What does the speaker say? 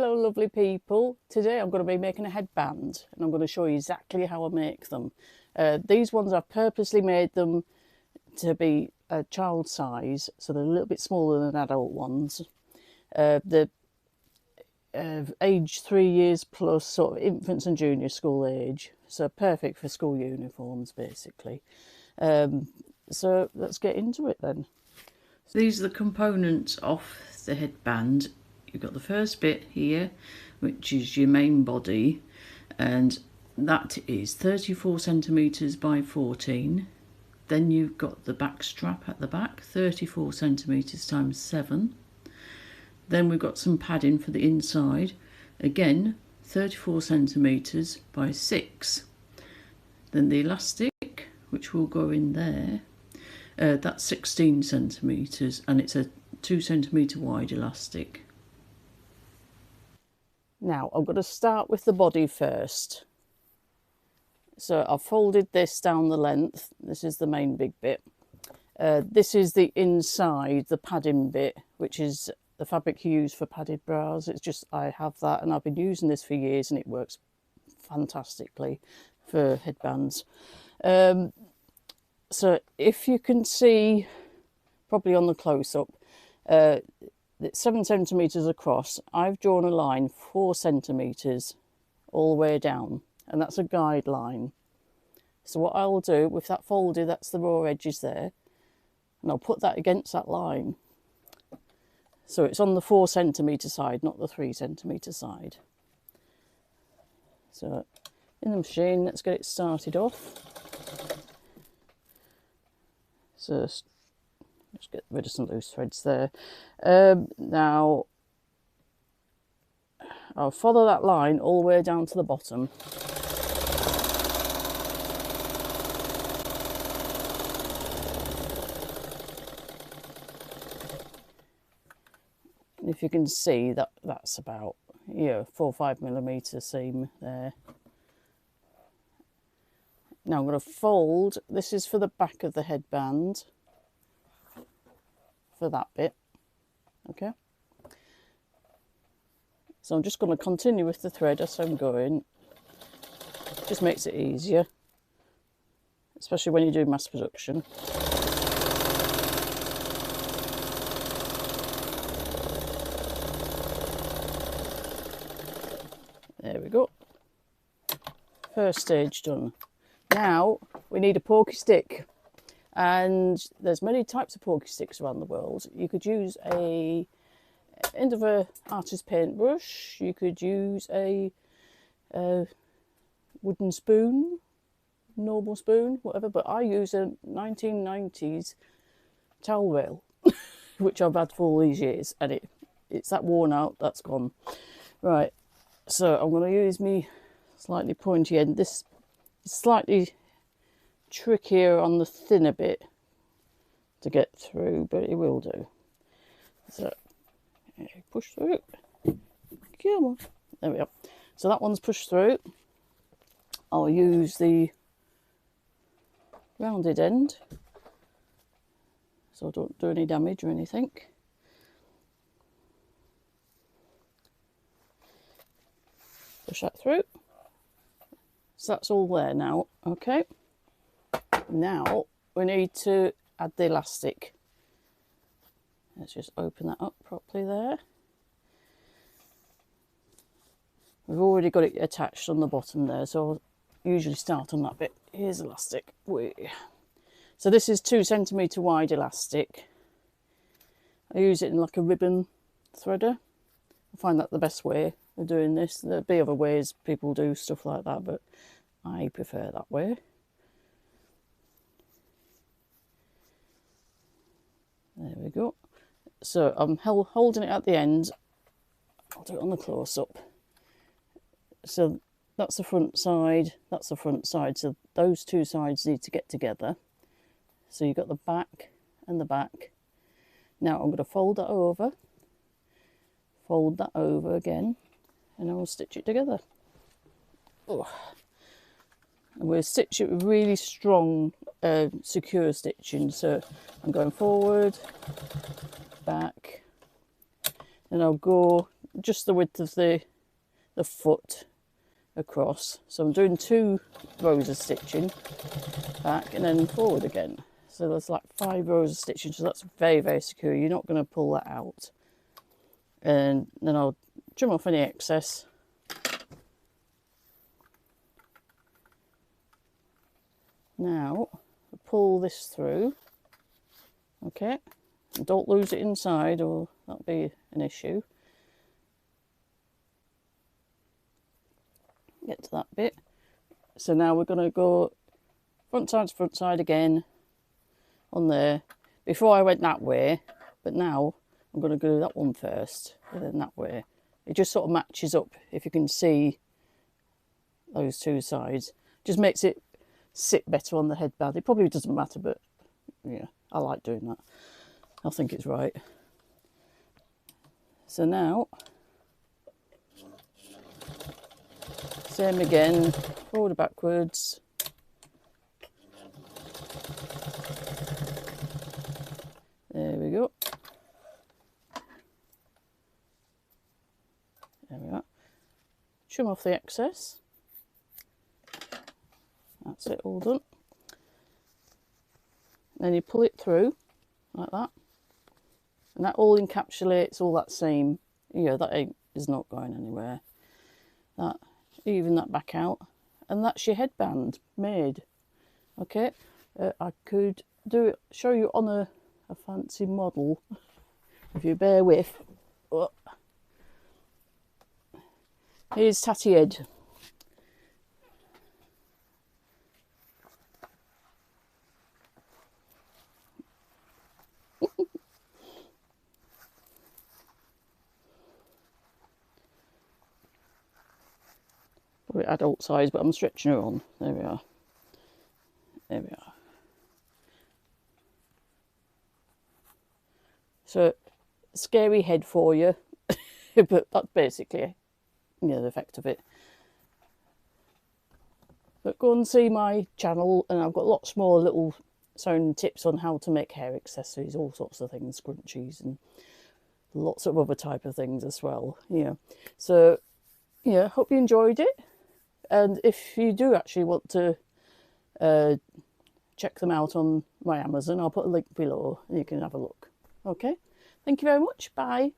Hello lovely people, today I'm going to be making a headband and I'm going to show you exactly how I make them. These ones I've purposely made them to be a child size, so they're a little bit smaller than adult ones. They're age 3 years plus, sort of infants and junior school age, so perfect for school uniforms basically. So let's get into it then. So these are the components of the headband. You've got the first bit here, which is your main body, and that is 34 centimetres by 14. Then you've got the back strap at the back, 34 centimetres times 7. Then we've got some padding for the inside, again 34 centimetres by 6. Then the elastic, which will go in there, that's 16 centimetres, and it's a 2 centimetre wide elastic. Now I'm going to start with the body first. So I've folded this down the length. This is the main big bit. This is the inside, the padding bit, which is the fabric you use for padded bras. It's just, I have that and I've been using this for years and it works fantastically for headbands. So if you can see, probably on the close-up, it's 7 centimetres across. I've drawn a line 4 centimetres all the way down, and that's a guideline. So what I'll do with that folded, that's the raw edges there, and I'll put that against that line. So it's on the 4 centimetre side, not the 3 centimetre side. So in the machine, let's get it started off. So let's get rid of some loose threads there. Now I'll follow that line all the way down to the bottom. And if you can see that, that's about 4 or 5 millimetre seam there. Now I'm going to fold, this is for the back of the headband, for that bit, okay? So I'm just going to continue with the thread as I'm going. Just makes it easier, especially when you do mass production. There we go. First stage done. Now we need a pokey stick, and there's many types of pokey sticks around the world. You could use a end of a artist paintbrush, you could use a wooden spoon, normal spoon, whatever, but I use a 1990s towel rail which I've had for all these years, and it's that worn out, that's gone. Right, so I'm going to use me slightly pointy end. This is slightly trickier on the thinner bit to get through, but it will do. So push through. Come on. There we go. So that one's pushed through. I'll use the rounded end so I don't do any damage or anything. Push that through. So that's all there now. Okay. Now we need to add the elastic. Let's just open that up properly there. We've already got it attached on the bottom there, so I'll usually start on that bit. Here's elastic. So this is 2 centimetre wide elastic. I use it in like a ribbon threader. I find that the best way of doing this. There'll be other ways people do stuff like that, but I prefer that way. There we go. So I'm holding it at the end. I'll do it on the close-up. So that's the front side, that's the front side. So those two sides need to get together. So you've got the back and the back. Now I'm going to fold that over again, and I'll stitch it together. Oh. And we'll stitch it with really strong, secure stitching. So I'm going forward, back, and I'll go just the width of the foot across. So I'm doing 2 rows of stitching back and then forward again. So there's like 5 rows of stitching, so that's very, very secure. You're not going to pull that out. And then I'll trim off any excess. Now, pull this through, okay, and don't lose it inside or that'll be an issue. Get to that bit. So now we're going to go front side to front side again on there. Before I went that way, but now I'm going to do that one first and then that way. It just sort of matches up, if you can see those 2 sides. Just makes it sit better on the headband. It probably doesn't matter, but yeah, I like doing that. I think it's right. So now, same again, forward and backwards. There we go. There we are. Trim off the excess. That's it, all done. Then you pull it through like that, and that all encapsulates all that seam. Yeah, that is not going anywhere. That, even that back out, and that's your headband made. Okay, I could do it, show you on a fancy model if you bear with. Oh. Here's Tatty Ed. Probably adult size, but I'm stretching her on. There we are. There we are. So, scary head for you, but that's basically, you know, the effect of it. But go and see my channel, and I've got lots more little sewing tips on how to make hair accessories, all sorts of things, scrunchies, and lots of other type of things as well. Yeah. So, yeah, hope you enjoyed it. And if you do actually want to check them out on my Amazon, I'll put a link below and you can have a look. Okay, thank you very much. Bye.